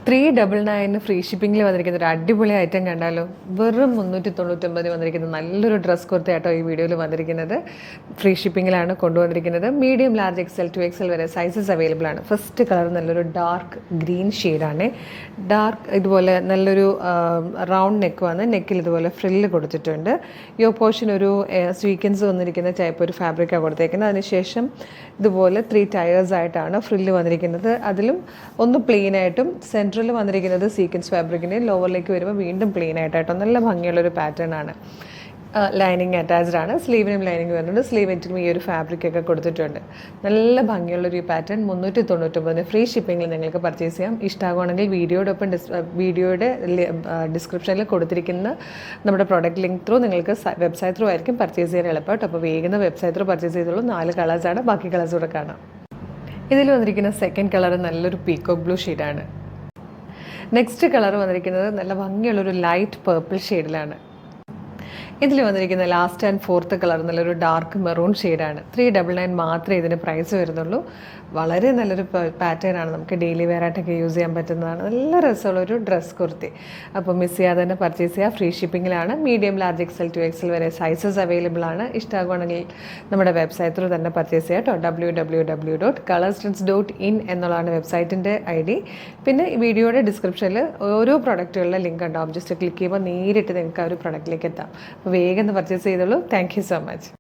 399 free ഷിപ്പിങ്ങിൽ വന്നിരിക്കുന്ന ഒരു അടിപൊളി ഐറ്റം കണ്ടാലോ. വെറും 399 വന്നിരിക്കുന്ന നല്ലൊരു ഡ്രസ് കുർത്തയാട്ടോ ഈ വീഡിയോയിൽ വന്നിരിക്കുന്നത്. ഫ്രീ ഷിപ്പിങ്ങിലാണ് കൊണ്ടുവന്നിരിക്കുന്നത്. മീഡിയം, ലാർജ്, എക്സൽ, 2XL വരെ സൈസസ് അവൈലബിൾ ആണ്. ഫസ്റ്റ് കളർ നല്ലൊരു ഡാർക്ക് ഗ്രീൻ ഷെയ്ഡാണ്. ഡാർക്ക് ഇതുപോലെ നല്ലൊരു റൗണ്ട് നെക്ക് വന്ന് നെക്കിൽ ഇതുപോലെ ഫ്രില്ല് കൊടുത്തിട്ടുണ്ട്. യോ പോർഷൻ ഒരു സ്വീക്കൻസ് വന്നിരിക്കുന്ന ടൈപ്പ് ഒരു ഫാബ്രിക്കാണ് കൊടുത്തേക്കുന്നത്. അതിനുശേഷം ഇതുപോലെ 3 ടയേഴ്സ് ആയിട്ടാണ് ഫ്രില്ല് വന്നിരിക്കുന്നത്. അതിലും ഒന്ന് പ്ലെയിൻ ആയിട്ടും സെൻട്രൽ വന്നിരിക്കുന്നത് സീക്വൻസ് ഫാബ്രിക്കിൻ്റെ ലോവറിലേക്ക് വരുമ്പോൾ വീണ്ടും പ്ലെയിൻ ആയിട്ടോ നല്ല ഭംഗിയുള്ളൊരു പാറ്റേൺ ആണ്. ലൈനിങ് അറ്റാച്ച്ഡ് ആണ്. സ്ലീവിനും ലൈനിങ് വരുന്നുണ്ട്. സ്ലീവിനും ഈ ഒരു ഫാബ്രിക്കൊക്കെ കൊടുത്തിട്ടുണ്ട്. നല്ല ഭംഗിയുള്ളൊരു ഈ പാറ്റേൺ 399 ഫ്രീ ഷിപ്പിങ്ങിൽ നിങ്ങൾക്ക് പർച്ചേസ് ചെയ്യാം. ഇഷ്ടമാകുവാണെങ്കിൽ വീഡിയോയുടെ ഡിസ്ക്രിപ്ഷനിൽ കൊടുത്തിരിക്കുന്ന നമ്മുടെ പ്രോഡക്റ്റ് ലിങ്ക് ത്രൂ നിങ്ങൾക്ക് വെബ്സൈറ്റ് ത്രൂ ആയിരിക്കും പർച്ചേസ് ചെയ്യാൻ എളുപ്പമായിട്ട്. അപ്പോൾ വേഗം വെബ്സൈറ്റ് ത്രൂ പർച്ചേസ് ചെയ്തോളൂ. 4 കളേഴ്സാണ്, ബാക്കി കളേഴ്സ് കൂടെ കാണാം. ഇതിൽ വന്നിരിക്കുന്ന സെക്കൻഡ് കളർ നല്ലൊരു പീക്കോക്ക് ബ്ലൂ ഷെയ്ഡാണ്. നെക്സ്റ്റ് കളർ വന്നിരിക്കുന്നത് നല്ല ഭംഗിയുള്ളൊരു ലൈറ്റ് പേർപ്പിൾ ഷെയ്ഡിലാണ്. ഇതിൽ വന്നിരിക്കുന്ന ലാസ്റ്റ് ആൻഡ് ഫോർത്ത് കളർ നല്ലൊരു ഡാർക്ക് മെറൂൺ ഷെയ്ഡാണ്. 399 മാത്രമേ ഇതിന് പ്രൈസ് വരുന്നുള്ളൂ. വളരെ നല്ലൊരു പാറ്റേൺ ആണ്. നമുക്ക് ഡെയിലി വെയർ ആയിട്ടൊക്കെ യൂസ് ചെയ്യാൻ പറ്റുന്നതാണ്. നല്ല രസമുള്ളൊരു ഡ്രസ് കുർത്തി. അപ്പോൾ മിസ് ചെയ്യാതെ തന്നെ പർച്ചേസ് ചെയ്യുക. ഫ്രീ ഷിപ്പിങ്ങിലാണ്. മീഡിയം, ലാർജ്, എക്സൽ, 2XL വരെ സൈസസ് അവൈലബിൾ ആണ്. ഇഷ്ടമാകുവാണെങ്കിൽ നമ്മുടെ വെബ്സൈറ്റ് ത്രൂ തന്നെ പർച്ചേസ് ചെയ്യാം കേട്ടോ. www.colorstance.in എന്നുള്ളതാണ് വെബ്സൈറ്റിൻ്റെ ID. പിന്നെ വീഡിയോയുടെ ഡിസ്ക്രിപ്ഷനിൽ ഓരോ പ്രൊഡക്റ്റുകളുടെ ലിങ്ക് ഉണ്ടാവും. ജസ്റ്റ് ക്ലിക്ക് ചെയ്യുമ്പോൾ നേരിട്ട് നിങ്ങൾക്ക് ആ ഒരു പ്രൊഡക്റ്റിലേക്ക് എത്താം. അപ്പോൾ വേഗം പർച്ചേസ് ചെയ്തോളൂ. Thank you so much.